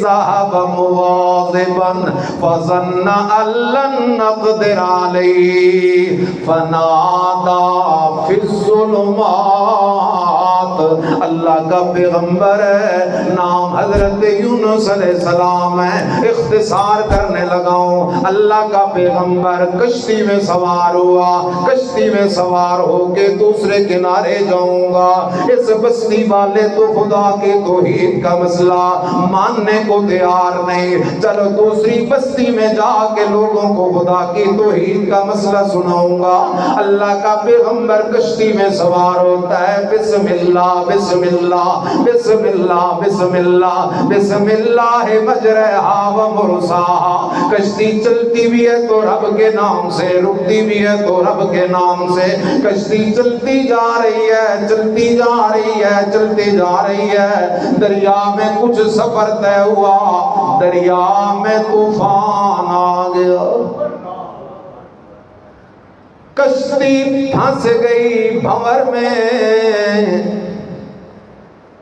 ذهب مغاضبا فظن أن لن نقدر عليه فنادى في الظلمات. اللہ کا پیغمبر ہے، نام حضرت یونس علیہ السلام ہے. اختصار کرنے لگاؤں، اللہ کا پیغمبر کشتی میں سوار ہوا، کشتی میں سوار ہو کے دوسرے کنارے جاؤں گا. اس بستی والے تو خدا کے توحید کا مسئلہ ماننے کو تیار نہیں، چلو دوسری بستی میں جا کے لوگوں کو خدا کی توحید کا مسئلہ سناؤں گا. اللہ کا پیغمبر کشتی میں سوار ہوتا ہے، بسم اللہ بسم اللہ بسم اللہ بسم اللہ بسم اللہ مجرہا و مرساہا. کشتی چلتی بھی ہے تو رب کے نام سے، رکتی بھی ہے تو رب کے نام سے. کشتی چلتی جا رہی ہے، چلتی جا رہی ہے، چلتی جا رہی ہے. دریا میں کچھ سفر طے ہوا، دریا میں طوفان آ گیا، کشتی پھنس گئی بھنور میں.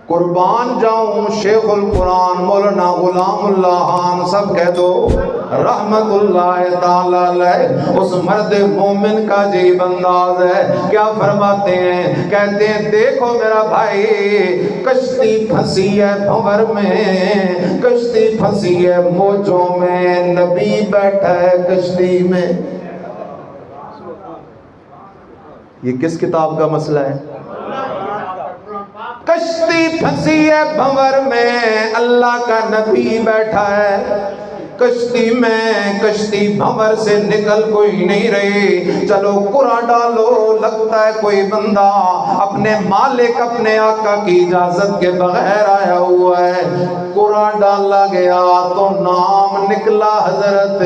قربان جاؤں شیخ القرآن مولانا غلام اللہ خان سب کہہ دو رحمت اللہ تعالی علیہ. اس مرد مومن کا عجیب انداز ہے. کیا فرماتے ہیں؟ کہتے ہیں دیکھو میرا بھائی، کشتی پھنسی ہے بھنور میں، کشتی پھنسی ہے موجوں میں، نبی بیٹھا ہے کشتی میں. یہ کس کتاب کا مسئلہ ہے؟ کشتی پھنسی ہے بھنور میں، اللہ کا نبی بیٹھا ہے کشتی میں. کشتی بھنور سے نکل کوئی نہیں رہی. چلو قرآن ڈالو، لگتا ہے کوئی بندہ اپنے مالک اپنے آقا کی اجازت کے بغیر آیا ہوا ہے. قرآن ڈالا گیا تو نام نکلا حضرت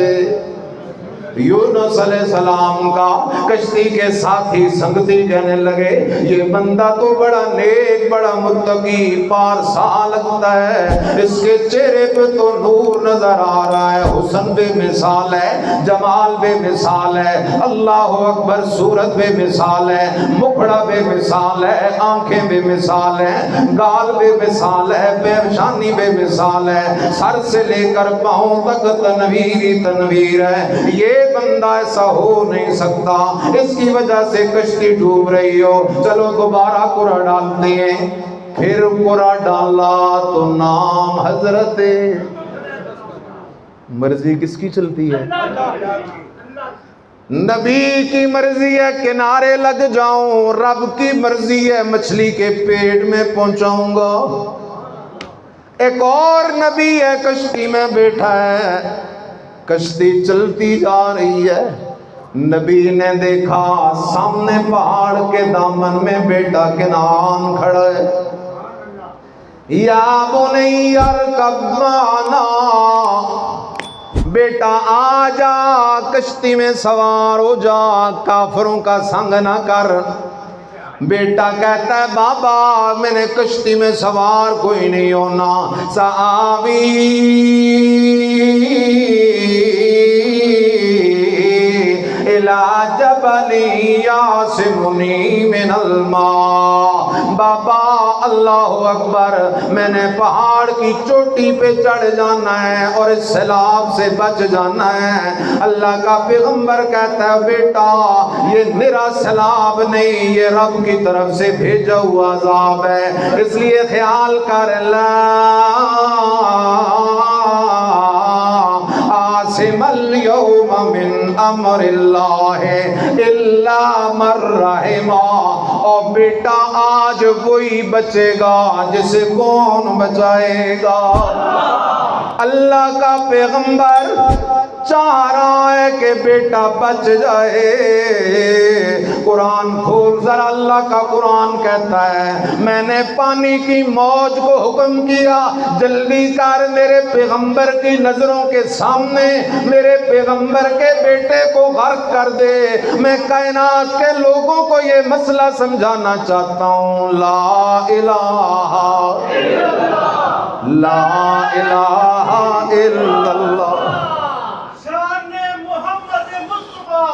یونس علیہ السلام کا. کشتی کے ساتھی سنگتی کہنے لگے یہ بندہ تو بڑا نیک، بڑا متقی، پارسا لگتا ہے، اس کے چہرے پہ تو نور نظر آ رہا ہے، حسن بے مثال ہے، جمال بے مثال ہے، اللہ اکبر، صورت بے مثال ہے، مکھڑا بے مثال ہے، آنکھیں بے مثال ہیں، گال بے مثال ہے، پیشانی بے مثال ہے، سر سے لے کر پاؤں تک تنویر ہی تنویر ہے. یہ بندہ ایسا ہو نہیں سکتا، اس کی وجہ سے کشتی ڈوب رہی ہو. چلو دوبارہ قرآن ڈالتے ہیں. پھر قرآن ڈالا تو نام حضرت. مرضی کس کی چلتی ہے؟ نبی کی مرضی ہے کنارے لگ جاؤں، رب کی مرضی ہے مچھلی کے پیٹ میں پہنچاؤں گا. ایک اور نبی ہے کشتی میں بیٹھا ہے، کشتی چلتی جا رہی ہے. نبی نے دیکھا سامنے پہاڑ کے دامن میں بیٹا کنعان کھڑا ہے. یا بنی ارکب معنا، بیٹا آ جا کشتی میں سوار ہو جا، کافروں کا سنگ نہ کر. بیٹا کہتا ہے بابا میں نے کشتی میں سوار کوئی نہیں ہونا. سآوی الی جبل یعصمنی من الماء. بابا اللہ اکبر، میں نے پہاڑ کی چوٹی پہ چڑھ جانا ہے اور اس سیلاب سے بچ جانا ہے. اللہ کا پیغمبر کہتا ہے بیٹا یہ نرا سیلاب نہیں، یہ رب کی طرف سے بھیجا ہوا عذاب ہے، اس لیے خیال کر لا عاصم اليوم من امر اللہ الا من رحم. اور بیٹا آج وہی بچے گا جسے کون بچائے گا؟ اللہ کا پیغمبر چاہ رہا ہے کہ بیٹا بچ جائے. قرآن کھول ذرا، اللہ کا قرآن کہتا ہے میں نے پانی کی موج کو حکم کیا جلدی کر میرے پیغمبر کی نظروں کے سامنے میرے پیغمبر کے بیٹے کو غرق کر دے. میں کائنات کے لوگوں کو یہ مسئلہ سمجھانا چاہتا ہوں. لا الہ لا الہ الا اللہ. شان محمد مصطفیٰ